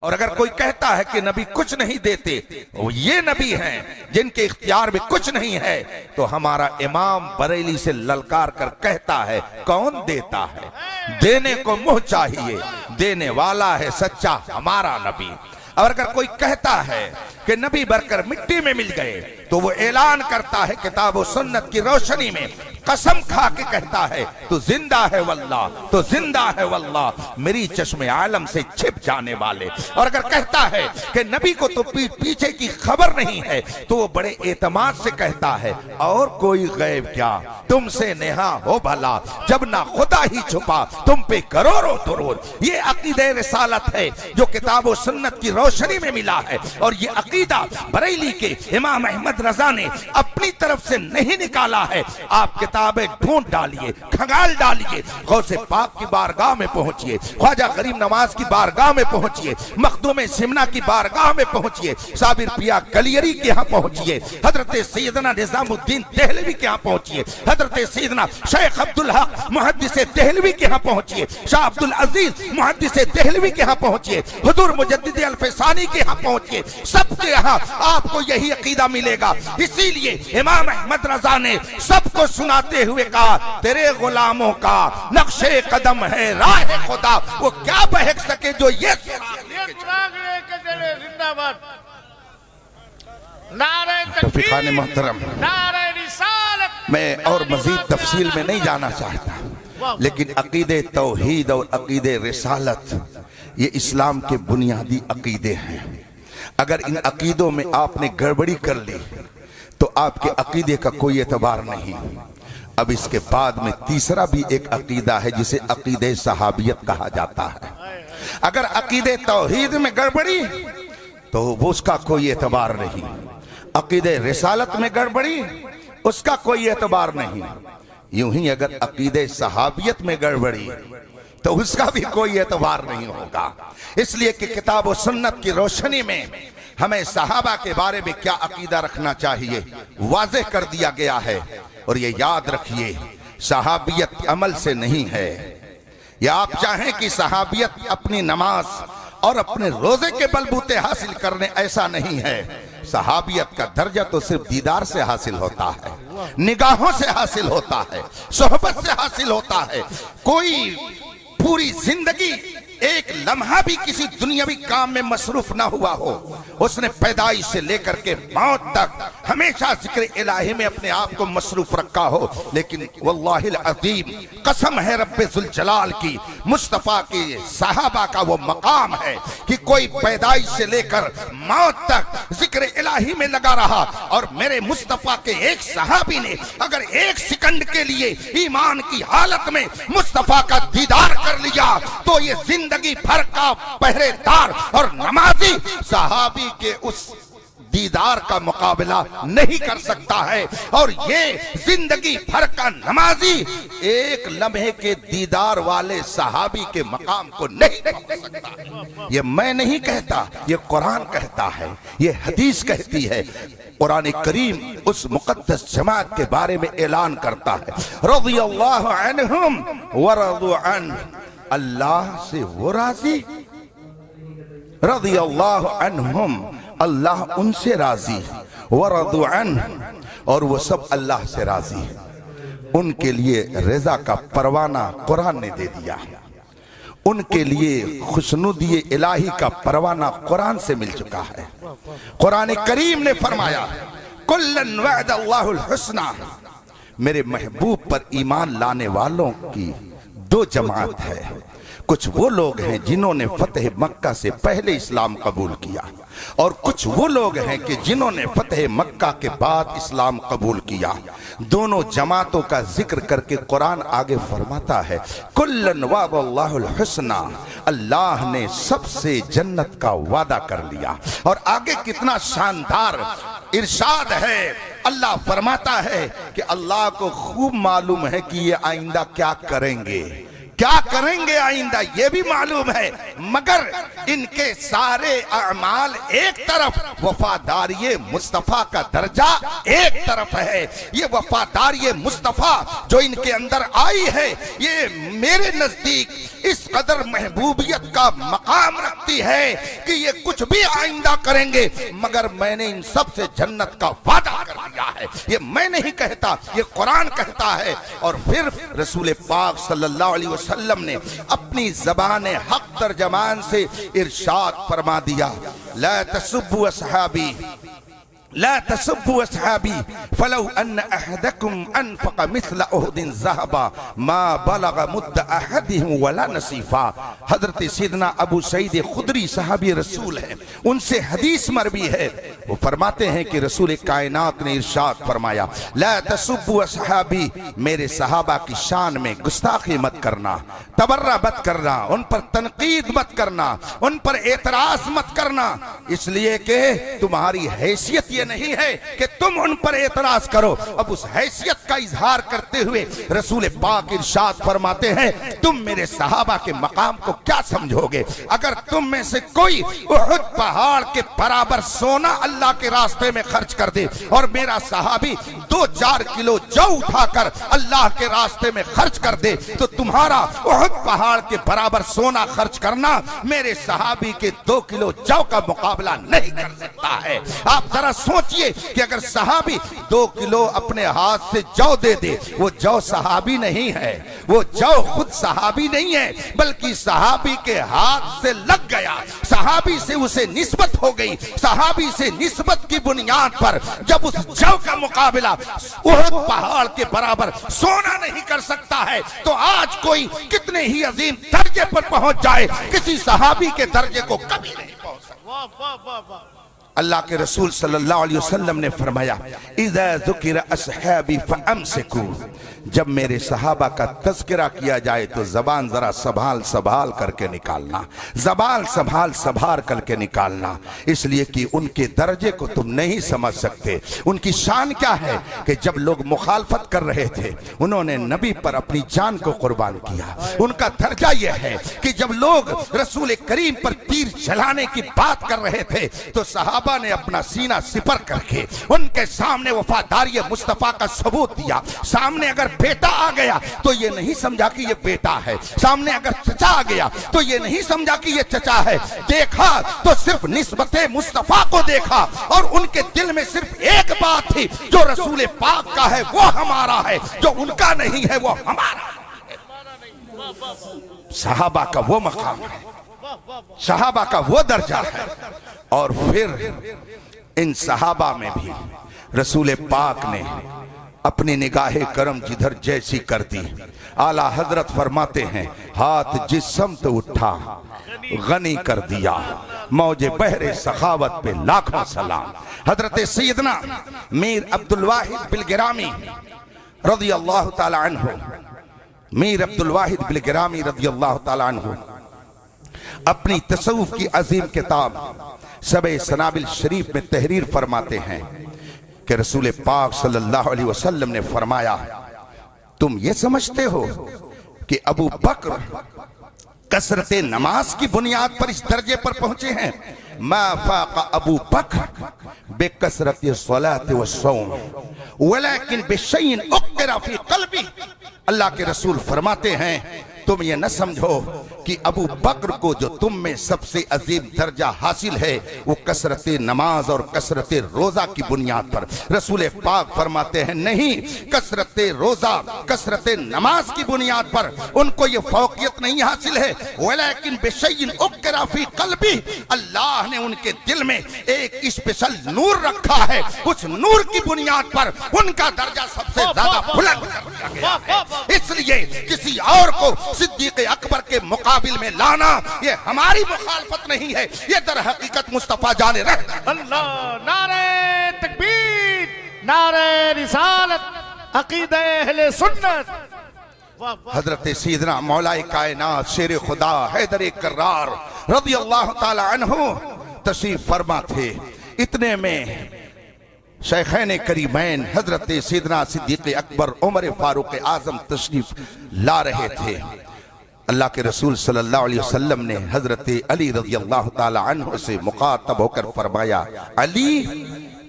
और अगर कोई कहता है कि नबी कुछ नहीं देते, वो ये नबी हैं जिनके इख्तियार में कुछ नहीं है, तो हमारा इमाम बरेली से ललकार कर कहता है कौन देता है? देने को मुंह चाहिए, देने वाला है सच्चा हमारा नबी। और अगर कोई कहता है कि नबी बरकर मिट्टी में मिल गए, तो वो ऐलान करता है किताब और सुन्नत की रोशनी में कसम खा के कहता है तो जिंदा है वल्लाह, तो जिंदा है वल्लाह, मेरी चश्मे आलम से छिप जाने वाले। और अगर कहता है कि नबी को तो पीछे की खबर नहीं है, तो वो बड़े एतमाद से कहता है और कोई गैब क्या, तुमसे नेहा हो भला, जब ना खुदा ही छुपा तुम पे करोड़ों दुरूद। ये अकीदे रिसालत है जो किताब और सुन्नत की रोशनी में मिला है। और ये अकीदा बरेली के इमाम अहमद रजा ने अपनी तरफ से नहीं निकाला है। आप किताबें ढूंढ डालिए, खंगाल डालिए, गौसे पाक की बारगाह में पहुंचिए, ख्वाजा गरीब नवाज की बारगाह में पहुंचिए, मखदूम सिमना की बारगाह में पहुंचिए, साबिर पिया कलियरी के यहाँ पहुंचिए, हजरत सैयदना निजामुद्दीन देहलवी के यहाँ पहुंचिए, हजरत सैयदना शेख अब्दुल हक मुहद्दिस देहलवी के यहाँ पहुंचिए, शाह अब्दुल अजीज मुहद्दिस देहलवी के यहाँ पहुंचिए, हुजूर मुजद्दिद अल-फसानी के यहाँ पहुंचिए। सबके यहाँ आपको यही अकीदा मिलेगा। इसीलिए इमाम अहमद रजा ने सबको सुनाते हुए कहा, तेरे गुलामों का नक्शे कदम है राह खुदा, वो क्या बहक सके जो ये जिंदाबाद। नारे तकबीर, मोहतरम, नारे रिसालत। मैं और मजीद तफसील में नहीं जाना चाहता, लेकिन अकीदे तौहीद और अकीदे रिसालत ये इस्लाम के बुनियादी अकीदे हैं। अगर इन अकीदों में आपने गड़बड़ी कर ली तो आपके अकीदे का कोई एतबार नहीं। अब इसके बाद में तीसरा भी एक अकीदा है जिसे अकीदे सहाबियत कहा जाता है। अगर अकीदे तौहीद में गड़बड़ी तो वो उसका कोई एतबार नहीं, अकीदे रिसालत में गड़बड़ी उसका कोई एतबार नहीं। यूं ही अगर अकीदे सहाबियत में गड़बड़ी तो उसका भी कोई एतबार नहीं होगा। इसलिए कि किताब और सुन्नत की रोशनी में हमें सहाबा के बारे में क्या अकीदा रखना चाहिए वाज़ेह कर दिया गया है। और ये याद रखिए, सहाबियत अमल से नहीं है। या आप चाहें कि सहाबियत अपनी नमाज और अपने रोजे के बलबूते हासिल करने, ऐसा नहीं है। सहाबियत का दर्जा तो सिर्फ दीदार से हासिल होता है, निगाहों से हासिल होता है, सोहबत से हासिल होता है। कोई पूरी जिंदगी एक लम्हा भी किसी दुनियावी काम में मसरूफ ना हुआ हो, उसने पैदाइश से लेकर के मौत तक हमेशा जिक्र इलाही में अपने आप को मसरूफ रखा हो। लेकिन वल्लाहिल अज़ीम, कसम है रब्बे जुल जलाल की, मुस्तफा के सहाबा का वो मकाम है कि कोई पैदाइश से लेकर मौत तक जिक्र इलाही में लगा रहा। और मेरे मुस्तफा के एक सहाबी ने अगर एक सेकंड के लिए ईमान की हालत में मुस्तफा का दीदार कर लिया तो ये जिंदगी भर का पहरेदार और नमाजी सहाबी के उस दीदार का मुकाबला नहीं कर सकता है। और ये जिंदगी भर का नमाजी एक लम्हे के दीदार वाले सहाबी के मकाम को नहीं पहुंच सकता। ये मैं नहीं कहता, ये कुरान कहता है, ये हदीस कहती है। कुरान करीम उस मुकद्दस जमात के बारे में ऐलान करता है, रज़ियल्लाहु अन्हुम व रज़ू अन्हु, अल्लाह से वो राजी, रज़ियल्लाहु अन्हुम, अल्लाह उनसे राजी, व रज़ू अन्हु, और वो सब अल्लाह से राजी। उनके लिए रज़ा का परवाना कुरान ने दे दिया, उनके लिए खुशनुदी इलाही का परवाना कुरान से मिल चुका है। कुरान करीम ने फरमाया, कुल्लन वअदल्लाहुल हुस्ना, मेरे महबूब पर ईमान लाने वालों की दो जमात है। कुछ वो लोग हैं जिन्होंने फतेह मक्का से पहले इस्लाम कबूल किया, और कुछ वो लोग हैं कि जिन्होंने फतेह मक्का के बाद इस्लाम कबूल किया। दोनों जमातों का जिक्र करके कुरान आगे फरमाता है, कुल्लन वअदल्लाहुल हुस्ना, अल्लाह ने सबसे जन्नत का वादा कर लिया। और आगे कितना शानदार इरशाद है, अल्लाह फरमाता है कि अल्लाह को खूब मालूम है कि ये आइंदा क्या करेंगे, क्या करेंगे आइंदा ये भी मालूम है, मगर इनके सारे अमाल एक तरफ, वफादारी मुस्तफा का दर्जा एक तरफ है। ये वफादारी मुस्तफा जो इनके अंदर आई है, ये मेरे नजदीक इस कदर महबूबियत का मकाम रखती है कि ये कुछ भी आइंदा करेंगे, मगर मैंने इन सब से जन्नत का वादा कर दिया है। ये मैं नहीं कहता, ये कुरान कहता है। और फिर रसूल पाक सल्लल्लाहु अलैहि वसल्लम ने अपनी ज़बान हक तर्जमान से इरशाद फरमा दिया, ला तसुब्बु असहाबी ला तसुब्बु असहाबी फलौ अन्न अहदकुम अनफक़ मिस्ल उहदिन ज़हबा मा बलग़ मुद्द अहदिहिम वला नसीफा। हजरत सैयदना अबू सईद खुदरी सहाबी रसूल है, उनसे हदीस मरवी है। वो फरमाते हैं कि रसूल कायनात ने इरशाद फरमाया, ला तसुब्बु असहाबी, मेरे सहाबा की शान में गुस्ताखी मत करना, तबर्रा मत करना, उन पर तनकीद मत करना, उन पर एतराज मत करना, इसलिए कि तुम्हारी हैसियत ये नहीं है कि तुम उन पर एतराज करो। अब उस हैसियत का इजहार करते हुए रसूल पाक इरशाद फरमाते हैं, तुम मेरे सहाबा के मकाम को क्या समझोगे? अगर तुम में से कोई उहुद पहाड़ के बराबर सोना अल्लाह के रास्ते में खर्च कर दे और मेरा सहाबी 2-4 किलो जौ उठाकर अल्लाह के रास्ते में खर्च कर दे, तो तुम्हारा उहुद पहाड़ के बराबर सोना खर्च करना मेरे सहाबी के 2 किलो जौ का मुकाबला नहीं कर सकता है। आप जरा सोचिए कि अगर सहाबी 2 किलो अपने हाथ से जौ दे दे, वो जौ सहाबी नहीं है, वो जौ खुद सहाबी नहीं है, बल्कि सहाबी के हाथ से लग गया, सहाबी से उसे निस्बत हो गई। सहाबी से निस्बत की बुनियाद पर जब उस जौ का मुकाबला उहुद पहाड़ के बराबर सोना नहीं कर सकता है, तो आज कोई कितने ही अजीम दर्जे पर पहुंच जाए, किसी सहाबी के दर्जे को कभी नहीं पहुंच सकता। अल्लाह के रसूल सल्लल्लाहु अलैहि वसल्लम ने फरमाया, इज़ा ज़ुकिरा अस्हाबी फअमसिकू, जब मेरे सहाबा का तज़किरा किया जाए तो जबान जरा संभाल संभाल करके निकालना, जबान संभाल संभाल करके निकालना, इसलिए कि उनके दर्जे को तुम नहीं समझ सकते। उनकी शान क्या है कि जब लोग मुखालफत कर रहे थे, उन्होंने नबी पर अपनी जान को कुर्बान किया। उनका दर्जा यह है कि जब लोग रसूल करीम पर तीर चलाने की बात कर रहे थे, तो सहाबा ने अपना सीना सिपर करके उनके सामने वफादारी मुस्तफा का सबूत दिया। सामने अगर बेटा आ गया तो ये नहीं समझा कि ये बेटा है, सामने अगर चचा आ गया तो ये नहीं समझा कि ये चचा है, देखा तो सिर्फ निस्बते मुस्तफा को देखा और उनके दिल में सिर्फ एक बात थी, जो रसूल पाक का है वो हमारा है, जो उनका नहीं है वो हमारा है। सहाबा का वो मकाम है, सहाबा का वो दर्जा है। और फिर इन सहाबा में भी रसूल पाक ने अपनी निगाहे करम जिधर जैसी कर दी। आला हजरत फरमाते हैं, हाथ जिस समत उठा गनी कर दिया, मौजे बहरे सखावत पे लाखों सलाम। हजरत सैयदना मीर अब्दुल वाहिद बिलगिरामी रज़ी अल्लाह ताला अन्हु, मीर अब्दुल वाहिद बिलगिरामी रज़ी अल्लाह ताला अन्हु अपनी तसव्वुफ की अजीम किताब सबे सनाबिल शरीफ में तहरीर फरमाते हैं कि रसूल पाक सल्लल्लाहु अलैहि वसल्लम ने फरमाया, तुम ये समझते हो कि अबू बकर कसरत नमाज की बुनियाद पर इस दर्जे पर पहुंचे हैं? मा फाक़ा अबू बकर बेकसरत सलात व सौम वलाकिन बिशैइन उक़रा फी क़ल्बी। अल्लाह के रसूल फरमाते हैं, तुम ये न समझो कि अबू बकर को जो तुम में सबसे अजीम दर्जा हासिल है वो कसरत नमाज और कसरत रोजा की बुनियाद पर। रसूल पाक फरमाते हैं, नहीं, कसरत रोजा कसरत नमाज की बुनियाद पर उनको ये फौकियत नहीं हासिल है। वलाकिन बिशैइन उक़रा फी क़ल्बी, अल्लाह ने उनके दिल में एक स्पेशल नूर रखा है, उस नूर की बुनियाद पर उनका दर्जा सबसे ज्यादा बुलंद कर दिया गया है। इसलिए किसी और को सिद्दीक़ अकबर के मुकाबिल में लाना ये हमारी मुखालफत नहीं है, ये दर हकीकत मुस्तफा जाने रहे। अल्लाह, नारे तकबीर, नारे रिसालत, अकीदे अहले सुन्नत। हजरत सैयदना मौलाए कायनात शेर खुदा हैदर कर्रार रज़ी अल्लाह ताला अन्हु तशरीफ फरमा थे। इतने में शेखैन करीमैन हजरत सैयदना सिद्दीक़ अकबर उमर फारूक आजम तशरीफ ला रहे थे। अल्लाह के रसूल सल्लल्लाहु अलैहि वसल्लम ने हजरत अली रज़ियल्लाहु ताला अन्हु से मुखातब होकर फरमाया, अली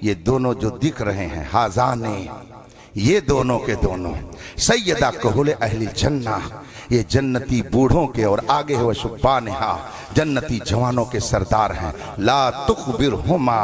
ये दोनों जो दिख रहे हैं हाजाने, ये दोनों के दोनों सैयदा कहूल अहली जन्ना, ये जन्नती बूढ़ों के और आगे हो शुब्बानहा जन्नती जवानों के सरदार हैं। ला तुखबिरहुमा,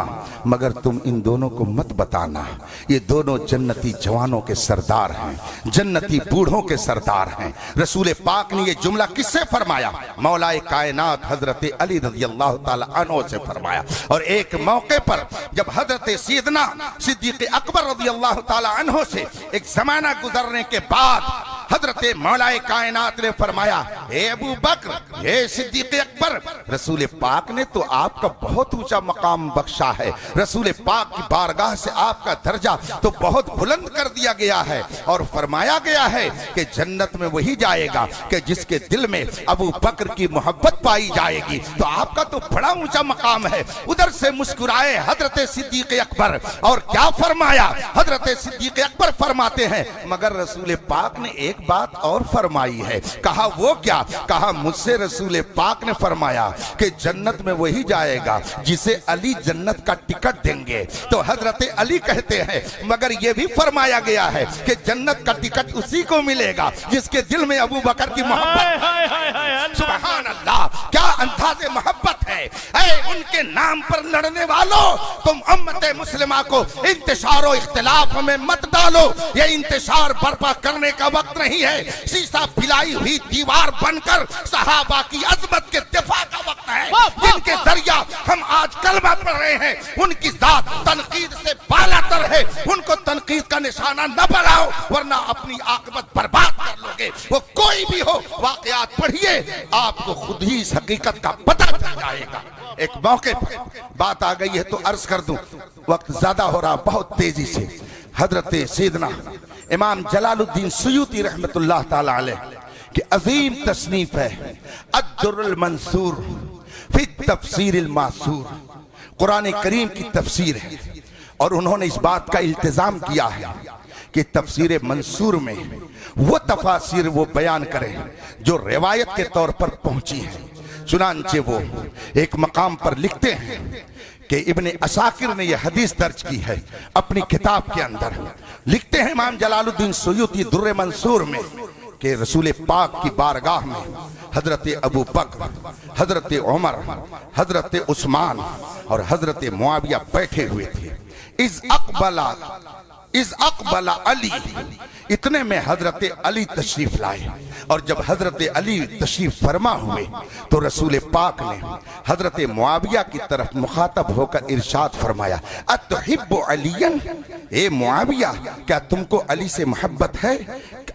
मगर तुम इन दोनों को मत बताना, ये दोनों जन्नती जवानों के सरदार हैं, जन्नती बूढ़ों के सरदार हैं। रसूल पाक ने ये जुमला किससे फरमाया? मौलाए कायनात हजरत अली रज़ियल्लाहु ताला अन्हु से फरमाया। और एक मौके पर जब हजरत सैयदना सिद्दीक अकबर रज़ियल्लाहु ताला अन्हु से एक जमाना गुजरने के बाद हजरत मौलाए कायनात ने फरमाया, हे अबू बकर, हे सिद्दीक अकबर, रसूल पाक ने तो आपका बहुत ऊंचा मकाम बख्शा है, रसूल पाक की बारगाह से आपका दर्जा तो बहुत बुलंद कर दिया गया है, और फरमाया गया है कि जन्नत में वही जाएगा कि जिसके दिल में अबू बकर की मोहब्बत पाई जाएगी। तो आपका तो बड़ा ऊंचा मकाम है। उधर से मुस्कुराए हजरत सिद्दीक अकबर, और क्या फरमाया? हजरत सिद्दीक अकबर फरमाते हैं, मगर रसूल पाक ने एक बात और फरमाई है। कहा वो क्या? कहा मुझसे रसूल पाक ने फरमाया कि जन्नत में वही जाएगा जिसे अली जन्नत का टिकट देंगे। तो हजरत अली कहते हैं, मगर ये भी फरमाया गया है कि जन्नत का टिकट उसी को मिलेगा जिसके दिल में अबू बकर की मोहब्बत। सुभान अल्लाह, क्या अंदाज़े मोहब्बत है। ऐ उनके नाम पर लड़ने वालों, तुम उम्मत मुस्लिमा को इंतशार और इख्तिलाफ में मत डालो। ये इंतशार बर्पा करने का वक्त नहीं है। शीशा पिलाई हुई दीवार बनकर सहाबा की अजमत के दिफा का वक्त है। जिनके जरिया हम आज कलमा पढ़ रहे हैं, उनकी जात तनकीद से बालातर है। उनको तनकीद का निशाना न बनाओ, वरना अपनी आकबत बर्बाद कर लोगे। वो कोई भी हो, वाकयात पढ़िए, आपको खुद ही इस हकीकत का पता चल जाएगा। एक मौके पर बात आ गई है तो अर्ज कर दूं, वक्त ज्यादा हो रहा बहुत तेजी से। हजरत सैयदना इमाम जलालुद्दीन सुयूती रहमतुल्लाह ताला अलैह कि अजीम तसनीफ है अद्दुर्रुल मंसूर फी तफसीरिल मासूर, कुरान करीम की तफसीर है। और उन्होंने इस बात का इल्तिजाम किया है कि तफसीर मंसूर में वो तफासिर वो बयान करें जो रिवायत के तौर पर पहुंची है। चुनांचे वो एक मकाम पर लिखते हैं कि इब्ने असाकिर ने यह हदीस दर्ज की है अपनी किताब के अंदर। लिखते हैं इमाम जलालुद्दीन सुयूती दुर्रे मंसूर में कि रसूल पाक की बारगाह में हजरत अबू बकर, हजरत उमर, हजरत उस्मान और हजरत मुआविया बैठे हुए थे। इज अकबला अली, इतने में हजरत अली तशरीफ लाए। और जब हजरत अली तशरीफ फरमा हुए तो रसूल पाक ने हजरत मुआविया की तरफ मुखातब होकर इरशाद फरमाया, अतुहिब्बु अलियन, ए मुआविया क्या तुमको अली से मोहब्बत है?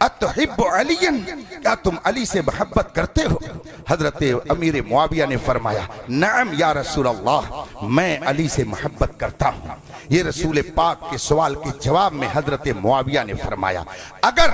अतुहिब्बु अलियन, क्या तुम अली से मोहब्बत करते हो? हजरत अमीर मुआविया ने फरमाया, नअम या रसूल अल्लाह, मैं अली से मोहब्बत करता हूँ। ये रसूल पाक के सवाल के जवाब में हजरत मुआविया ने फरमाया, अगर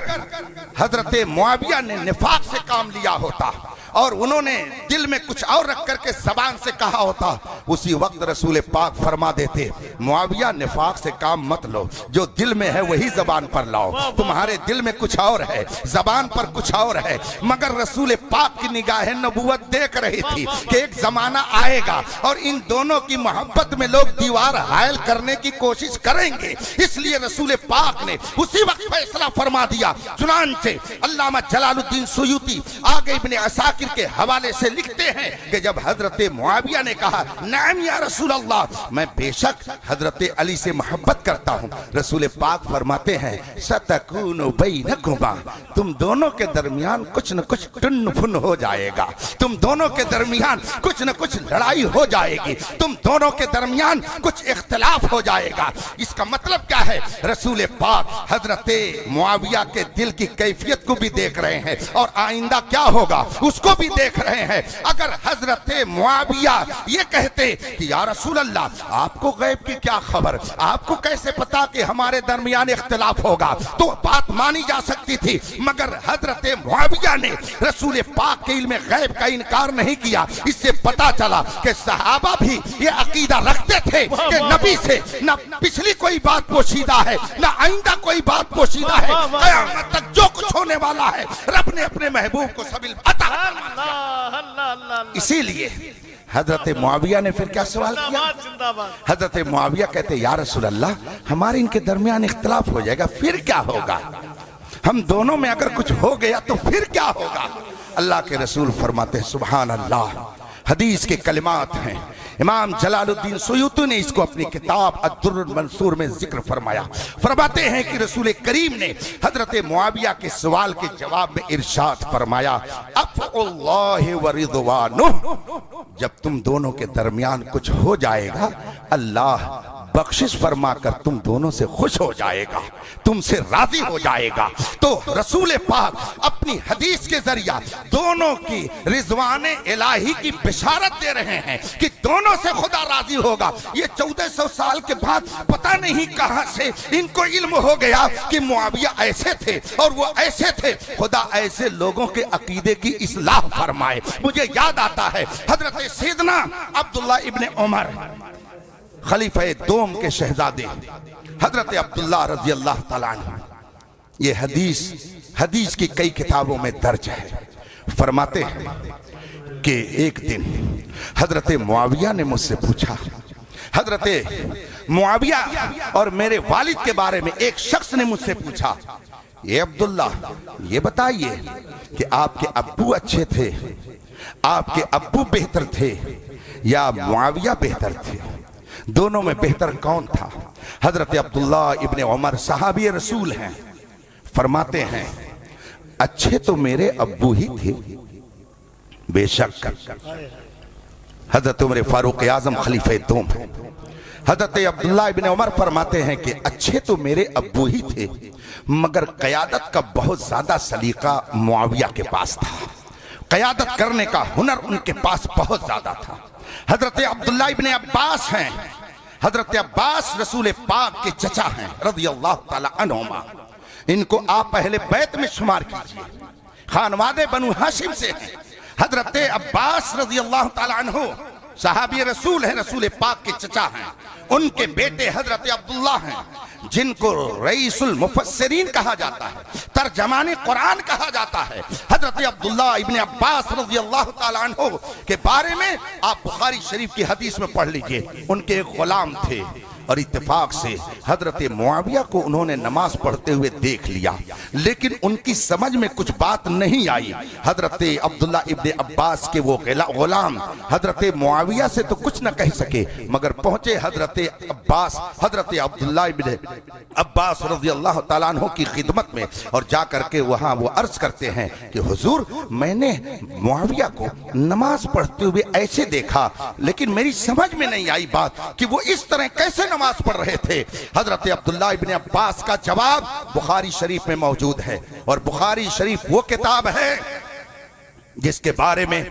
हजरत मुआविया ने निफाक से काम लिया होता और उन्होंने दिल में कुछ और रख करके जबान से कहा होता, उसी वक्त रसूल पाक फरमा देते, मुआविया निफाक से काम मत लो, जो दिल में है वही जबान पर लाओ। तुम्हारे दिल में कुछ और है, जबान पर कुछ और है। मगर रसूल पाक की निगाह नबूवत देख रही थी कि एक जमाना आएगा और इन दोनों की मोहब्बत में लोग दीवार हायल करने की कोशिश करेंगे। इसलिए रसूल पाक ने उसी वक्त फैसला फरमा दिया। चुनांचे अल्लामा जलालुद्दीन सुयूती आगे इब्ने असाकिर के हवाले से लिखते हैं कि जब हजरत मुआविया ने कहा, नाम या रसूल अल्लाह, मैं बेशक हजरत अली से मोहब्बत करता हूँ, रसूल पाक फरमाते हैं, सतकूनु बैनकुमा, तुम दोनों के दरमियान कुछ न कुछ टुन्न फुन हो जाएगा, तुम दोनों के दरमियान कुछ न कुछ लड़ाई हो जाएगी, तुम दोनों के दरमियान कुछ इख्तिलाफ हो जाएगा। इसका मतलब क्या है? रसूल पाक हजरत मुआविया के दिल की कैफियत को भी देख रहे हैं और आइंदा क्या होगा उसको भी देख रहे हैं। अगर हजरत मुआविया ये कहते कि या रसूल अल्लाह आपको गैब की क्या खबर, आपको कैसे पता कि हमारे दरमियान इख्तिलाफ होगा, तो बात मानी जा सकती थी। मगर हजरत मुआविया ने रसूल पाक के इल्म गैब का इनकार नहीं किया। इससे पता चला कि सहाबा भी ये अकीदा रखते थे कि नबी से न पिछली कोई बात पोशीदा है, न आइंदा कोई बात पोशीदा है। क़यामत तक जो कुछ होने वाला है रब ने अपने महबूब को सब इल्म अता फरमाया। इसीलिए हजरत मुआविया ने फिर क्या सवाल किया? हजरत मुआविया कहते या रसूल अल्लाह हमारे इनके दरमियान इख्तिलाफ हो जाएगा, फिर क्या होगा? हम दोनों में अगर कुछ हो गया तो फिर क्या होगा? अल्लाह के रसूल फरमाते सुभान अल्लाह। हदीस के कलिमात हैं, इमाम जलालुद्दीन सुयूती ने इसको अपनी किताब अद्दुर्रुल मंसूर में जिक्र फरमाया। फरमाते हैं कि रसूल करीम ने हजरत मुआविया के सवाल के जवाब में इरशाद फरमाया अफ़उल्लाहि व रिज़वानुहु, जब तुम दोनों के दरमियान कुछ हो जाएगा अल्लाह बख्शिश फरमा कर तुम दोनों से खुश हो जाएगा, तुमसे राजी हो जाएगा। तो रसूल पाक अपनी हदीस के जरिया दोनों की रिजवान इलाही की बिशारत दे रहे हैं कि दोनों से खुदा राजी होगा। ये 1400 साल के बाद पता नहीं कहां से इनको इल्म हो गया कि मुआविया ऐसे थे और वो ऐसे थे। खुदा ऐसे लोगों के अकीदे की इस्लाह फरमाए। मुझे याद आता है हजरत सैयदना अब्दुल्ला इब्ने उमर खलीफा दोम के शहजादे हजरत अब्दुल्ला रज़ी अल्लाह तआला अन्हु, ये हदीस की कई किताबों में दर्ज है। फरमाते हैं कि एक दिन हजरत मुआविया ने मुझसे पूछा, हजरत मुआविया और मेरे वालिद के बारे में एक शख्स ने मुझसे पूछा, ये अब्दुल्ला ये बताइए कि आपके अब्बू अच्छे थे, आपके अब्बू बेहतर थे या मुआविया बेहतर थे? दोनों में बेहतर कौन था? हजरत अब्दुल्ला इब्ने उमर सहाबी रसूल हैं। फरमाते हैं अच्छे तो मेरे अब्बू ही थे। बेशक हजरत उमर फारूक आजम खलीफे दोम हैं। हजरत अब्दुल्ला इब्ने उमर फरमाते हैं कि अच्छे तो मेरे अब्बू ही थे, मगर क़यादत का बहुत ज्यादा सलीका मुआविया के पास था। क़यादत करने का हुनर उनके पास बहुत ज्यादा था। हजरत अब्दुल्ला इब्ने अब्बास हैं, हजरत अब्बास रसूल पाक के चचा हैं रज़ियल्लाहु ताला अन्हुमा। इनको आप पहले बैत में शुमार कीजिए, खानवादे बनु हाशिम से हैं। हजरत अब्बास रज़ियल्लाहु ताला अन्हु सहाबी रसूल हैं, रसूल पाक के चचा हैं। उनके बेटे हजरत अब्दुल्ला हैं, जिनको रईसुल मुफस्सिरीन कहा जाता है, तर्जमाने कुरान कहा जाता है। हजरत अब्दुल्ला इब्ने अब्बास रज़ियल्लाहु ताला अन्हु के बारे में आप बुखारी शरीफ की हदीस में पढ़ लीजिए। उनके एक गुलाम थे और इत्तेफाक से हजरत मुआविया को उन्होंने नमाज पढ़ते हुए देख लिया, लेकिन उनकी समझ में कुछ बात नहीं आई। हजरत अब्दुल्ला इब्ने अब्बास के वो गुलाम हजरत मुआविया से तो कुछ न कह सके, मगर पहुंचे हजरत अब्बास हजरत अब्दुल्ला इब्ने अब्बास रज़ियल्लाहु ताला अन्हु की खिदमत में और जा करके वहां वो अर्ज करते हैं कि हुजूर मैंने मुआविया को नमाज पढ़ते हुए ऐसे देखा, लेकिन मेरी समझ में नहीं आई बात कि वो इस तरह कैसे नमाज पढ़ रहे थे। हजरत अब्दुल्ला इब्ने अब्बास का जवाब बुखारी शरीफ में मौजूद है, और बुखारी शरीफ वो किताब है जिसके बारे में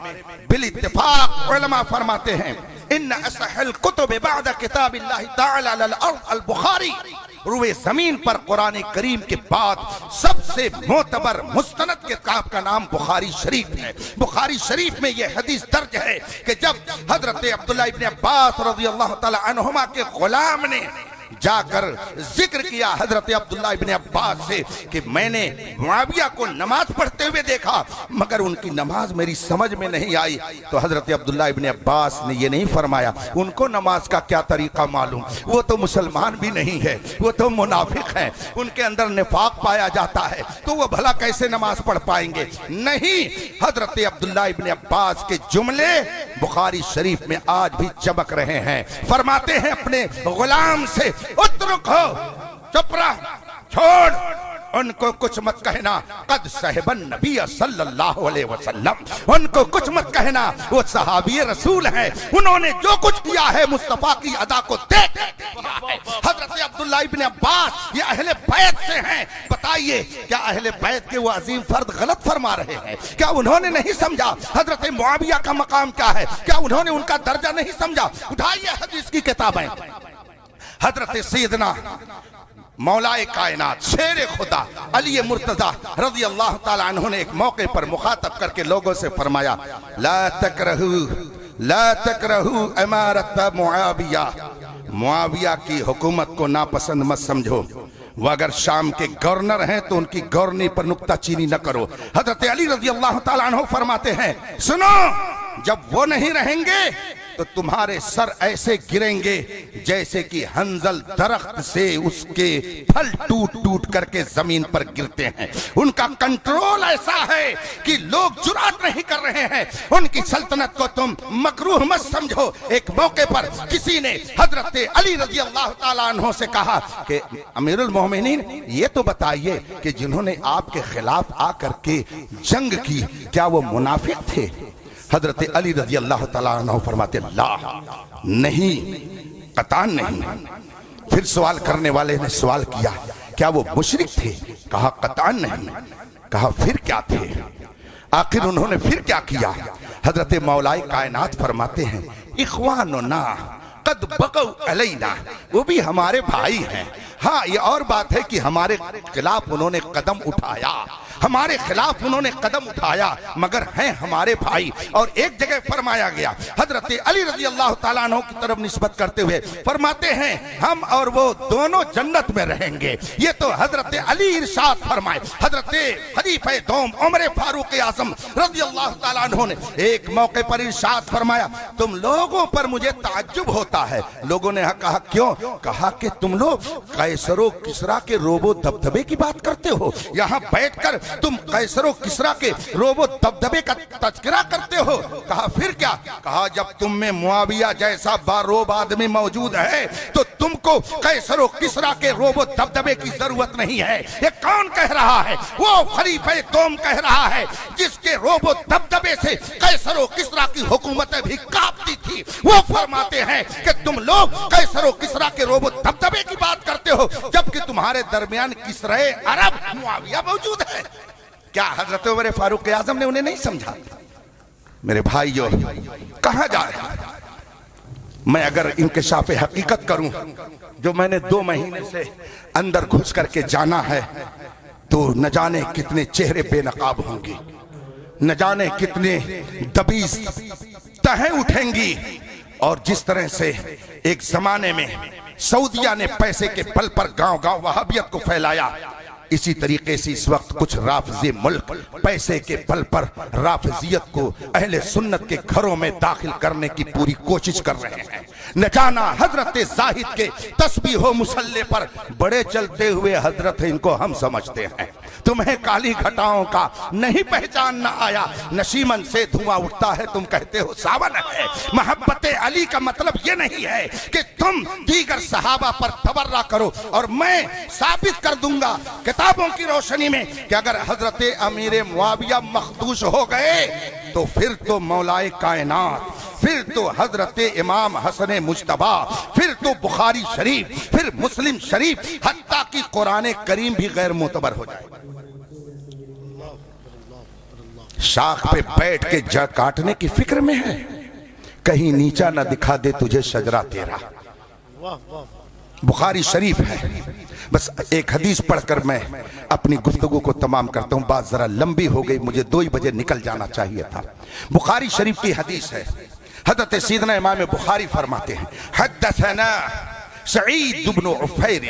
बिल इत्तिफाक उलमा फरमाते हैं इन्ना असहल कुतुब बअद किताबिल्लाहि तआला अल अर्द अल बुखारी। रुए जमीन पर कुरान करीम के बाद सबसे मोतबर मुस्तनद किताब का नाम बुखारी शरीफ है। बुखारी शरीफ में यह हदीस दर्ज है कि जब हजरत अब्दुल्ला इब्ने अब्बास रज़ियल्लाहु ताला अन्हुमा के गुलाम ने जाकर जिक्र किया हजरत अब्दुल्ला इब्ने अब्बास से कि मैंने मुआविया को नमाज पढ़ते हुए देखा, मगर उनकी नमाज मेरी समझ में नहीं आई, तो हजरत अब्दुल्ला इब्ने अब्बास ने ये नहीं फरमाया उनको नमाज का क्या तरीका मालूम, वो तो मुसलमान भी नहीं है, वो तो मुनाफिक है, उनके अंदर निफाक पाया जाता है, तो वो भला कैसे नमाज पढ़ पाएंगे। नहीं, हजरत अब्दुल्ला इब्ने अब्बास के जुमले बुखारी शरीफ में आज भी चमक रहे हैं। फरमाते हैं अपने गुलाम से उतरुक हो, चुप रह, छोड़, उनको कुछ मत कहना, कद साहिबन नबी सल्लल्लाहु अलैहि वसल्लम, उनको कुछ मत कहना, वो सहाबी रसूल हैं, उन्होंने जो कुछ किया है मुस्तफा की अदा को देख। हजरत अब्दुल्लाह इब्न अब्बास ये अहले बैत से हैं। बताइए क्या अहले बैत के वो अजीम फर्द गलत फरमा रहे हैं? क्या उन्होंने नहीं समझा हजरत मुआविया का मकाम क्या है? क्या उन्होंने उनका दर्जा नहीं समझा? उठाइए हदीस की किताबें। हजरत सैयदना मौलाए कायनात शेर खुदा अली मुर्तजा रज़ी अल्लाह ताला अन्हु ने एक मौके पर मुखातब करके लोगों से फरमाया, ला तकरहू इमारत मुआविया, मुआविया की हुकूमत को नापसंद मत समझो। वो अगर शाम के गवर्नर हैं तो उनकी गवर्नरी पर नुक्ताचीनी न करो। हजरत अली रज़ी अल्लाह ताला अन्हु फरमाते हैं, सुनो, जब वो नहीं रहेंगे तो तुम्हारे सर ऐसे गिरेंगे जैसे कि हंजल दरख्त से उसके फल टूट टूट करके जमीन पर गिरते हैं। उनका कंट्रोल ऐसा है कि लोग जुरात नहीं कर रहे हैं। उनकी सल्तनत को तुम मकरूह मत समझो। एक मौके पर किसी ने हजरत अली रज़ी अल्लाह ताला अन्हु से कहा कि अमीरुल मोमिनीन, ये तो बताइए कि जिन्होंने आपके खिलाफ आकर के जंग की, क्या वो मुनाफिक थे? हजरत अली रज़ी अल्लाह ताला अन्हु फरमाते, ला, नहीं, कतान नहीं। फिर सवाल करने वाले ने सवाल किया, क्या वो मुशरिक थे? कहा कतान नहीं। कहा फिर क्या थे? आखिर उन्होंने फिर क्या किया? हजरत मौलाए कायनात फरमाते हैं, इख्वानुना कद बगौ अलैना, वो भी हमारे भाई हैं। हाँ, ये और बात है कि हमारे खिलाफ उन्होंने कदम उठाया, हमारे खिलाफ उन्होंने कदम उठाया, मगर हैं हमारे भाई। और एक जगह फरमाया गया, हजरत अली रज़ी अल्लाह ताला अन्हु की तरफ निस्बत करते हुए फरमाते हैं, हम और वो दोनों जन्नत में रहेंगे। ये तो हजरत अली इरशाद फरमाए। हजरत खलीफे दोम उमर फारूक आज़म रज़ी अल्लाह ताला अन्हु ने एक मौके पर इरशाद फरमाया, तुम लोगों पर मुझे ताज्जुब होता है। लोगों ने कहा क्यों? कहा कि तुम लोग कैसरो किसरा के रोबो दबदबे की बात करते हो, यहाँ बैठकर तुम कैसरो किसरा के रोबो दबदबे का तज़किरा करते हो। कहा फिर क्या? कहा जब तुम में मुआविया जैसा बारोब आदमी मौजूद है तो तुमको कैसरो किसरा के रोबो दबदबे की जरूरत नहीं है। ये कौन कह रहा है? वो खलीफे दोम कह रहा है, जिसके रोबो दबदबे से कैसरो किसरा की हुकूमतें भी कांपती थी। वो फरमाते हैं कि तुम लोग कैसरो किसरा के रोबो दबदबे की बात करते हो, जबकि तुम्हारे दरमियान किसरे अरब मुआविया मौजूद है। क्या हजरत उमर फारूक आज़म ने उन्हें नहीं समझा? मेरे भाइयों, कहां जा रहे हैं? मैं अगर इंकिशाफ हकीकत करूं, जो मैंने 2 महीने से अंदर घुस करके जाना है, तो न जाने कितने चेहरे बेनकाब होंगे, न जाने कितने दबीज तहें उठेंगी। और जिस तरह से एक जमाने में सऊदिया ने पैसे के बल पर गांव गांव वहाबियत को फैलाया, इसी तरीके से इस वक्त कुछ राफजी मुल्क पैसे के बल पर राफजियत को अहले सुन्नत के घरों में दाखिल करने की पूरी कोशिश कर रहे हैं। न जाना हजरत जाहिद के तस्बीह हो मुसल्ले पर बड़े चलते हुए हजरत है, इनको हम समझते हैं। तुम्हें काली घटाओं का नहीं पहचानना आया, नशीमन से धुआं उठता है, तुम कहते हो सावन है। मोहब्बत अली का मतलब ये नहीं है कि तुम दीगर सहाबा पर तबर्रा करो। और मैं साबित कर दूंगा किताबों की रोशनी में कि अगर हजरत अमीर मुआविया मखदूश हो गए तो फिर तो मौलाए कायनात, फिर तो हजरत इमाम हसन मुज्तबा, फिर तो बुखारी शरीफ, फिर मुस्लिम शरीफ, हत्ता की कुरान करीम भी गैर मोतबर हो जाए। शाख पे बैठ के जड़ काटने की फिक्र में है, कहीं नीचा न दिखा दे तुझे शजरा तेरा। बुखारी शरीफ है। बस एक हदीस पढ़कर मैं अपनी गुफ्तगू को तमाम करता हूं, बात जरा लंबी हो गई, मुझे 2 ही बजे निकल जाना चाहिए था। बुखारी शरीफ की हदीस है। हज़रत सैयदना इमाम बुखारी फरमाते हैं, हद्दसना सईद इब्न उफैर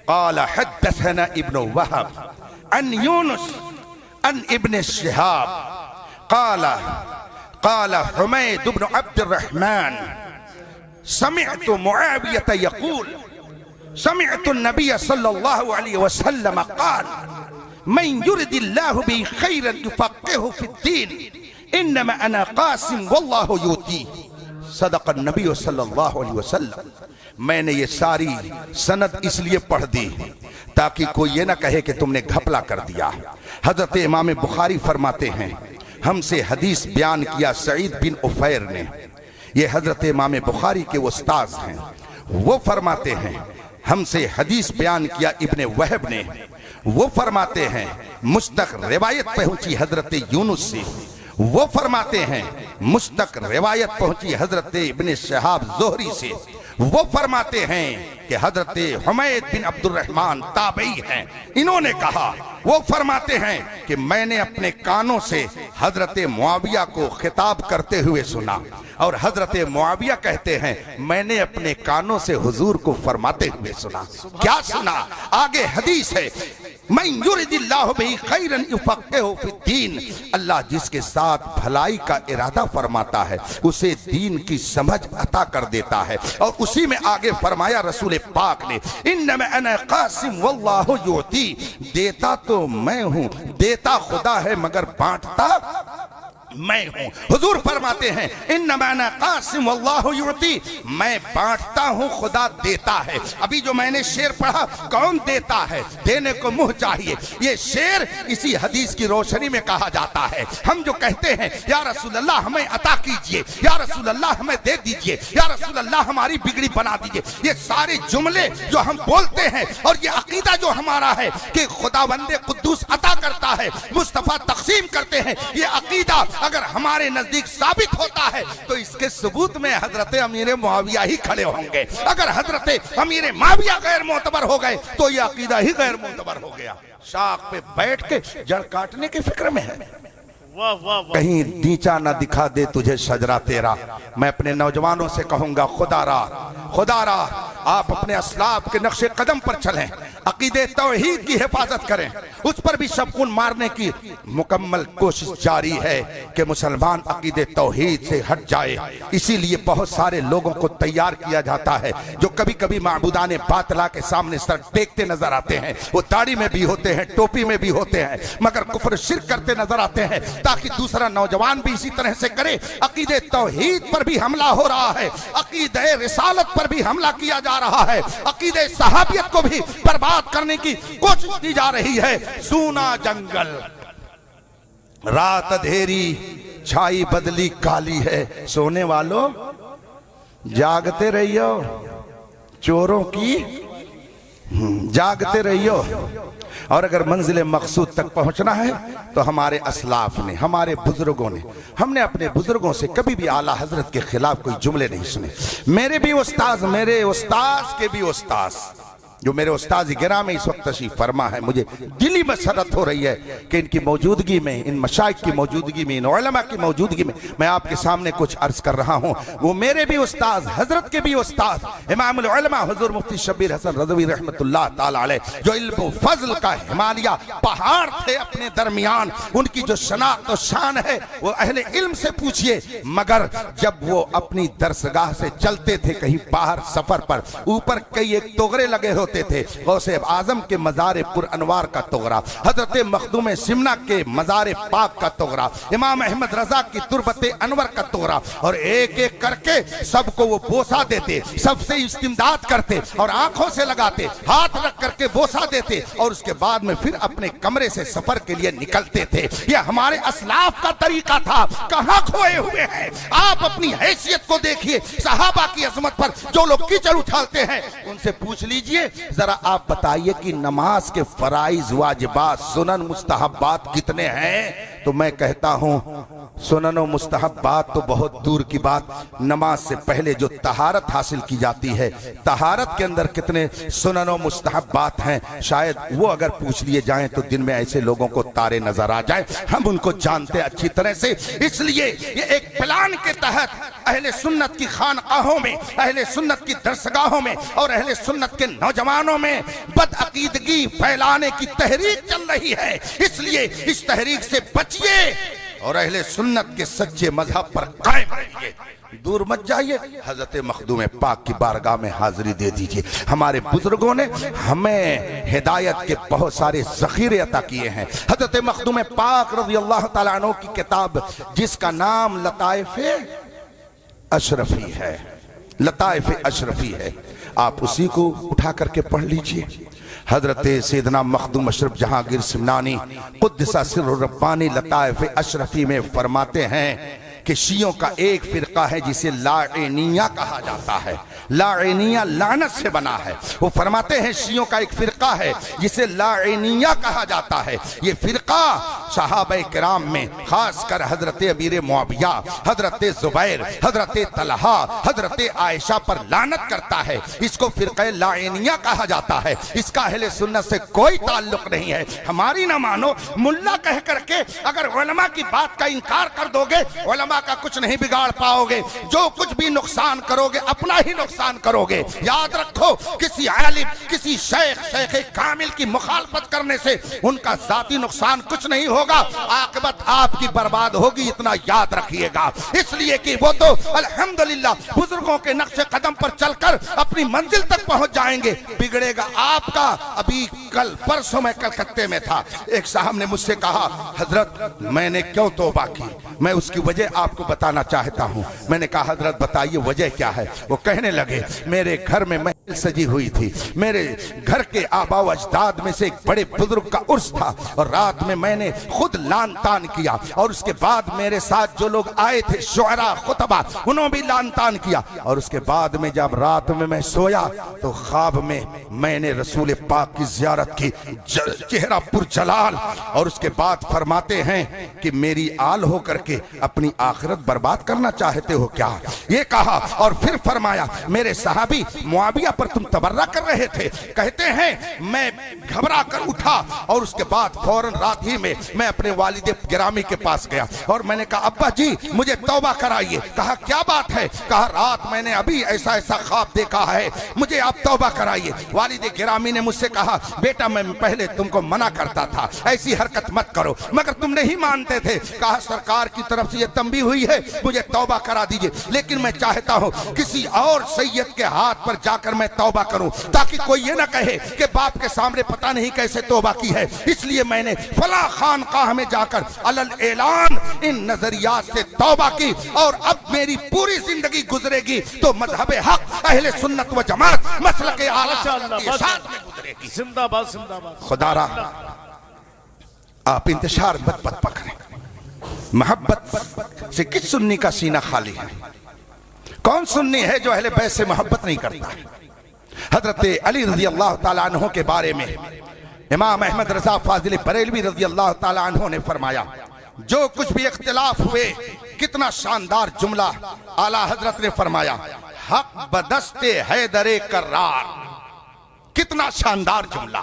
क़ाल हद्दसना इब्न वहब अन यूनुस अन इब्न शिहाब क़ाल क़ाल हुमैद इब्न अब्दुर्रहमान समिअतु मुआवियत यक़ूल समिअतु नबी सल्लल्लाहु अलैहि वसल्लम क़ाल मन युरिदिल्लाहु बिही खैरन युफ़क़्क़िहु फ़िद्दीन इन्नमा अना क़ासिम वल्लाहु युती। सदक़ नबी सल्लल्लाहु अलैहि वसल्लम। मैंने ये सारी सनद इसलिए पढ़ दी ताकि कोई ये ना कहे कि तुमने घपला कर दिया। हजरत इमाम बुखारी फरमाते हैं, हमसे हदीस बयान किया सईद बिन उफैर ने। ये हजरत इमाम बुखारी के उस्ताद हैं। वो फरमाते हैं हमसे हदीस बयान किया इब्ने वहब ने। वो फरमाते हैं मुस्तक रिवायत पहुंची हजरत यूनुस से। वो फरमाते हैं मुस्तक रिवायत पहुंची हजरत इब्ने शहाब ज़ोहरी से। वो फरमाते हैं कि हजरत हुमैद बिन अब्दुर्रहमान ताबई हैं, इन्होंने कहा। वो फरमाते हैं कि मैंने अपने कानों से हजरत मुआविया को खिताब करते हुए सुना, और हजरत मुआविया कहते हैं मैंने अपने कानों से हुजूर को फरमाते हुए सुना। क्या सुना? आगे हदीस है, मैं युरिदिल्लाहु बिही खैरन युफ़क़्क़िहु फ़िद्दीन, अल्लाह जिसके साथ भलाई का इरादा फरमाता है उसे दीन की समझ अता कर देता है। और उसी में आगे फरमाया रसूल पाक ने, इन्नमा अना क़ासिम वल्लाहु युती, देता तो मैं हूं, देता खुदा है मगर बांटता मैं हूं। हुजूर फरमाते हैं इन्नमा अना क़ासिम वल्लाहु युती, मैं बांटता हूं, खुदा देता है। अभी जो मैंने शेर पढ़ा, कौन देता है? देने को मुंह चाहिए। ये शेर इसी हदीस की रोशनी में कहा जाता है। हम जो कहते हैं या रसूल अल्लाह हमें अता कीजिए, या रसूल अल्लाह हमें दे दीजिए, या रसूल अल्लाह हमारी बिगड़ी बना दीजिए, ये सारे जुमले जो हम बोलते हैं और ये अकीदा जो हमारा है कि खुदावंदे कुद्दूस अता करता है, मुस्तफा तक़सीम करते हैं, ये अकीदा अगर हमारे नजदीक साबित होता है तो इसके सबूत में हजरत अमीर मुआविया ही खड़े होंगे। अगर हजरत अमीर मुआविया गैर मोतबर हो गए तो यह अकीदा ही गैर मोतबर हो गया। शाख पे बैठ के जड़ काटने के फिक्र में है। कहीं नीचा ना दिखा दे तुझे शजरा तेरा। मैं अपने नौजवानों से कहूंगा, खुदारा आप अपने असलाफ के नक्शे कदम पर चलें, अकीदे तौहीद की हिफाजत करें, उस पर भी शबकून मारने की मुकम्मल कोशिश जारी है कि मुसलमान अकीदे तौहीद से हट जाए। इसीलिए बहुत सारे लोगों को तैयार किया जाता है जो कभी कभी माबूदाने बातिला के सामने सर टेकते नजर आते हैं। वो दाढ़ी में भी होते हैं, टोपी में भी होते हैं, मगर कुफ्र शिर्क करते नजर आते हैं, ताकि दूसरा नौजवान भी इसी तरह से करे। अकीदे तौहीद पर भी हमला हो रहा है, अकीदे रिसालत पर भी हमला किया जा रहा है, अकीदे सहाबियत को भी बर्बाद करने की कोशिश की जा रही है। सूना जंगल, रात अंधेरी, छाई बदली काली है, सोने वालों जागते रहियो, चोरों की जागते रहियो। और अगर मंजिल मकसूद तक पहुंचना है तो हमारे असलाफ ने, हमारे बुजुर्गों ने, हमने अपने बुजुर्गों से कभी भी आला हजरत के खिलाफ कोई जुमले नहीं सुने। मेरे भी उस्ताद, मेरे उस्ताद के भी उस्ताद, जो मेरे उस्ताद गिराम में इस वक्त तशरीफ फरमा है, मुझे दिली मसरत हो रही है कि इनकी मौजूदगी में, इन मशाइख की मौजूदगी में, इन उलमा की मौजूदगी में मैं आपके सामने कुछ अर्ज कर रहा हूँ। वो मेरे भी उस्ताद, हजरत के भी उस्ताद, इमामुल उलमा हुजूर मुफ्ती शब्बीर हसन रज़वी रहमतुल्लाह ताला अलैह, जो इल्म फजल का हिमालया पहाड़ थे अपने दरमियान, उनकी जो शनाख्त और शान है वो अहले इल्म से पूछिए। मगर जब वो अपनी दरसगाह से चलते थे कहीं बाहर सफर पर, ऊपर कई एक तोगरे लगे होते थे, गौसे आजम के मज़ार पुर अनवार का तोगरा, हजरत मखदूम सिमना के मज़ार पाक का तोगरा, इमाम अहमद रजा की तुरबत अनवर का तोगरा, और एक एक करके सबको वो बोसा देते, सबसे इस्तिमदाद करते और आंखों से लगाते, हाथ रख करके बोसा देते, और उसके बाद में फिर अपने कमरे से सफर के लिए निकलते थे। ये हमारे असलाफ का तरीका था। कहां खोए हुए हैं? आप अपनी हैसियत को देखिए। सहाबा की अजमत पर जो लोग कीचड़ उछालते हैं उनसे पूछ लीजिए, जरा आप बताइए कि नमाज के फराइज, वाजिबात, सुनन, मुस्तहब्बात कितने हैं? तो मैं कहता हूं सुनन और मुस्तहब्बात तो बहुत दूर की बात, नमाज से पहले जो तहारत हासिल की जाती है, तहारत के अंदर कितने सुनन और मुस्तहब्बात हैं, शायद वो अगर पूछ लिए जाएं तो दिन में ऐसे लोगों को तारे नजर आ जाएं। हम उनको जानते अच्छी तरह से। इसलिए ये एक प्लान के तहत अहले सुन्नत की खानकाहों में, अहले सुन्नत की दरसगाहों में और अहले सुन्नत के नौजवानों में बदअकीदगी फैलाने की तहरीक चल रही है। इसलिए इस तहरीक से बचिए और अहले सुन्नत के सच्चे मजहब पर कायम रहिए, दूर मत जाइए। हजरत मखदूम पाक की बारगाह में हाजिरी दे दीजिए। हमारे बुजुर्गों ने हमें हिदायत के बहुत सारे जखीरे अता किए हैं। हजरत मखदूम पाक रज़ी अल्लाह तआला अन्हु की किताब जिसका नाम लताइफ़े अशरफी है, लताइफ़े अशरफी है, आप उसी को उठा करके पढ़ लीजिए। हजरत सैयदना मखदूम अशरफ जहांगीर सिमनानी कुद्दसा सिर्रुर रब्बानी लताइफ़े अशरफी में फरमाते हैं कि शियों का एक फिरका है जिसे लाइनिया कहा जाता है। लाइनिया लानत से बना है। वो फरमाते हैं शियों का एक फिरका है जिसे लाइनिया कहा जाता है। ये फिरका सहाबा किराम में खासकर हजरत अमीर मुआविया, हजरत जुबैर, हजरत तलहा, हजरत आयशा पर लानत करता है। इसको फिरका लाइनिया कहा जाता है। इसका अहले सुन्नत से कोई ताल्लुक नहीं है। हमारी ना मानो, मुल्ला कह करके अगर उलमा की बात का इनकार कर दोगे, उलमा का कुछ नहीं बिगाड़ पाओगे। जो कुछ भी नुकसान करोगे अपना ही नुकसान करोगे। याद रखो, किसी आलिम, किसी शेख कामिल की मुखालफत करने से उनका जाती नुकसान कुछ नहीं होगा, आक़िबत आपकी बर्बाद होगी, इतना याद रखिएगा। इसलिए कि वो तो अल्हम्दुलिल्लाह बुजुर्गों के नक्शे कदम पर चलकर अपनी मंजिल तक पहुंच जाएंगे, बिगड़ेगा आपका। अभी कल परसों मैं कलकत्ते में था, एक साहब ने मुझसे कहा, हजरत मैंने क्यों तौबा की, मैं उसकी वजह आपको बताना चाहता हूं। मैंने कहा हजरत बताइए वजह क्या है। वो कहने लगे, मेरे घर में महफिल सजी हुई थी, मेरे घर के आबा व अजदाद में से एक बड़े बुजुर्ग का उर्स था, और रात में मैंने खुद लान तान किया, और उसके बाद मेरे साथ जो लोग आए थे शुअरा खुतबा, उन्होंने भी लान तान किया। और उसके बाद में जब रात में मैं सोया तो ख्वाब में मैंने रसूल पाक की ज़ियारत की, चेहरा पुरजलाल। और उसके बाद फरमाते हैं कि मेरी आल हो करके अपनी आखिरत बर्बाद करना चाहते हो क्या, ये कहा। और फिर फरमाया, मेरे सहाबी मुआविया पर तुम तबर्रा कर रहे थे। कहते हैं मैं घबरा कर उठा, और उसके बाद फौरन रात ही में मैं अपने वालिद गिरामी के पास गया, और मैंने कहा अब्बा जी मुझे तौबा कराइए। कहा क्या बात है। कहा रात मैंने अभी ऐसा ऐसा ख्वाब देखा है, मुझे आप तौबा कराइए। वालिद गिरामी ने मुझसे कहा, बेटा मैं पहले तुमको मना करता था, ऐसी हरकत मत करो, मगर तुम नहीं मानते थे। कहा सरकार की तरफ से ये तंबी हुई है, मुझे तौबा करा दीजिए, लेकिन मैं चाहता हूँ किसी और सैयद के हाथ पर जाकर मैं तौबा करूँ, ताकि कोई ये ना कहे कि बाप के सामने पता नहीं कैसे तौबा की है। इसलिए मैंने फला खानकाह में जाकर अलल ऐलान इन नजरियात से तौबा की, और अब मेरी पूरी जिंदगी गुजरेगी तो मजहब हक अहले सुन्नत व जमात मसलक आला के साथ में गुजरेगी। जिंदाबाद जिंदाबाद। खुदारा आप इंतशार मत पकड़ें, मोहब्बत से किस सुन्नी का सीना खाली है? कौन सुन्नी है जो अहले बैत से मोहब्बत नहीं करता? हजरत अली रज़ी अल्लाह ताला अन्हु के बारे में इमाम अहमद रज़ा फाजिल बरेलवी रज़ी अल्लाह ताला अन्हु ने फरमाया, जो कुछ भी इख्तिलाफ हुए, कितना शानदार जुमला आला हजरत ने फरमाया, हक बदस्ते हैदरे कर्रार। कितना शानदार जुमला,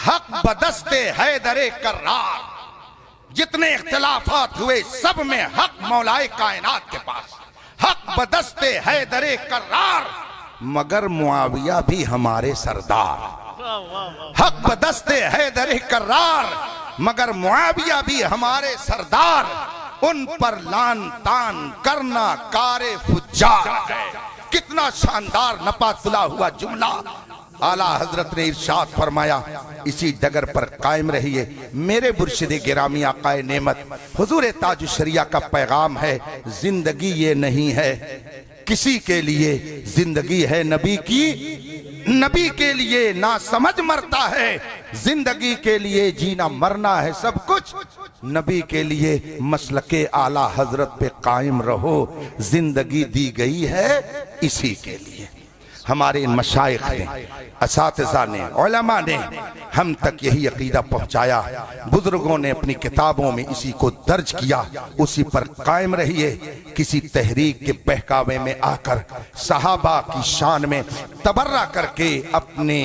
हक बदस्ते हैदरे कर्रार। जितने इख्तिलाफात हुए सब में हक मौलाए कायनात के पास, हक बदस्ते हैदरे कर्रार, मगर मुआविया भी हमारे सरदार। हक बदस्ते हैदरे कर्रार, मगर मुआविया भी हमारे सरदार। उन पर लान तान करना कारे फुज्जार है। कितना शानदार नपा तुला हुआ जुमला। आला हजरत ने इरशाद फरमाया, इसी डगर पर कायम रहिए। मेरे मुर्शिद गिरामी आकाए नेमत हुजूर ताज शरिया का पैगाम है, जिंदगी ये नहीं है किसी के लिए, जिंदगी है नबी की, नबी के लिए ना समझ मरता है, जिंदगी के लिए जीना मरना है सब कुछ नबी के लिए। मसलके आला हजरत पे कायम रहो, जिंदगी दी गई है इसी के लिए। हमारे इन मशाइख ने, असातिज़ा ने, उलमा ने हम तक यही अकीदा पहुंचाया। बुजुर्गों ने अपनी किताबों में इसी को दर्ज किया, उसी पर कायम रहिए। किसी तहरीक के बहकावे में आकर सहाबा की शान में तबर्रा करके अपने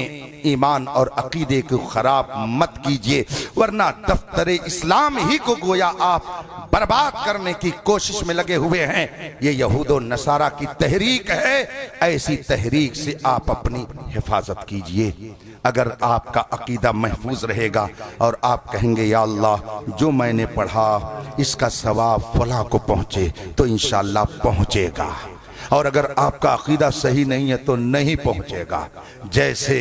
ईमान और अकीदे को खराब मत कीजिए, वरना दफ्तरे इस्लाम ही को गोया आप बर्बाद करने की कोशिश में लगे हुए हैं। ये यहूद और नसारा की तहरीक है, ऐसी तहरीक से आप अपनी हिफाजत कीजिए। अगर आपका अकीदा महफूज रहेगा और आप कहेंगे या अल्लाह जो मैंने पढ़ा इसका सवाब फलां को पहुंचे, तो इंशाअल्लाह पहुंचेगा। और अगर आपका अकीदा सही नहीं है तो नहीं पहुंचेगा। जैसे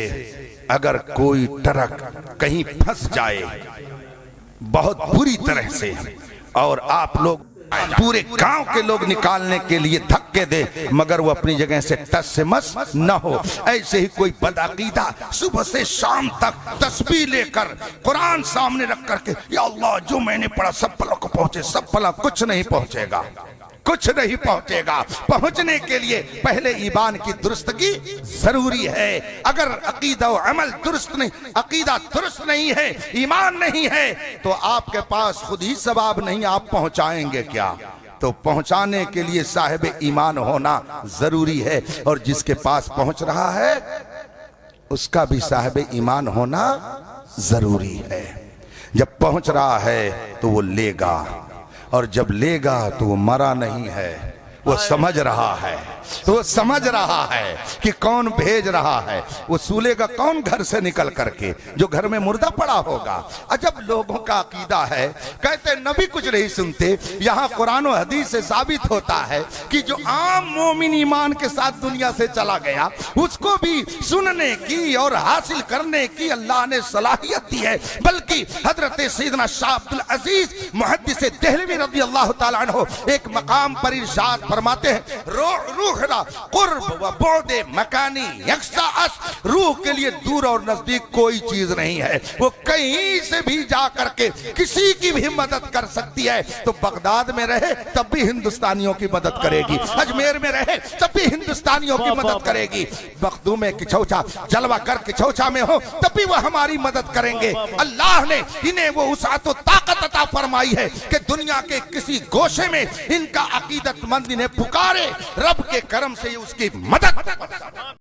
अगर कोई ट्रक कहीं फंस जाए बहुत बुरी तरह से, और आप लोग पूरे गांव के लोग निकालने के लिए धक्के दे, मगर वो अपनी जगह से टस से मस न हो, ऐसे ही कोई बदअकीदा सुबह से शाम तक तस्बीह लेकर कुरान सामने रख करके या अल्लाह जो मैंने पढ़ा सब फला को पहुंचे, सब फला, कुछ नहीं पहुंचेगा। कुछ नहीं पहुंचेगा। पहुंचने के लिए पहले ईमान की दुरुस्तगी जरूरी है। अगर अकीदा और अमल दुरुस्त नहीं, अकीदा दुरुस्त नहीं है, ईमान नहीं है, तो आपके पास खुद ही सवाब नहीं, आप पहुंचाएंगे क्या? तो पहुंचाने के लिए साहिब ईमान होना जरूरी है, और जिसके पास पहुंच रहा है उसका भी साहिब ईमान होना जरूरी है। जब पहुंच रहा है तो वो लेगा, और जब लेगा तो वो मरा नहीं है, वो समझ रहा है, वो समझ रहा है कि कौन भेज रहा है। वो सूलेगा कौन घर से निकल करके, जो घर में मुर्दा पड़ा होगा। अजब लोगों का अकीदा है, कहते नबी कुछ नहीं सुनते। यहाँ कुरान और हदीस से साबित होता है कि जो आम मोमिन ईमान के साथ दुनिया से चला गया, उसको भी सुनने की और हासिल करने की अल्लाह ने सलाहियत दी है। बल्कि हजरत सैयदना शाह अब्दुल अजीज मुहद्दिस देहलवी रज़ी अल्लाह तआला अन्हु एक मकाम पर इरशाद फरमाते हैं, रूह कुर्ब व बुअद मकानी यक्सा अस, रूह के लिए दूर और नजदीक कोई चीज नहीं है। वो कहीं से भी जा करके किसी की भी मदद कर सकती है। तो बगदाद में रहे तब भी हिंदुस्तानियों की मदद करेगी, अजमेर में रहे तब भी हिंदुस्तानियों की मदद करेगी, बख्तू में किचौचा जलवा कर किचौचा में हो तब भी वो हमारी मदद करेंगे। अल्लाह ने इन्हें वो वसाअत व ताकत अता फरमाई है कि दुनिया के किसी गोशे में इनका अकीदतमंद इन्हें पुकारे, रब के करम से उसकी मदद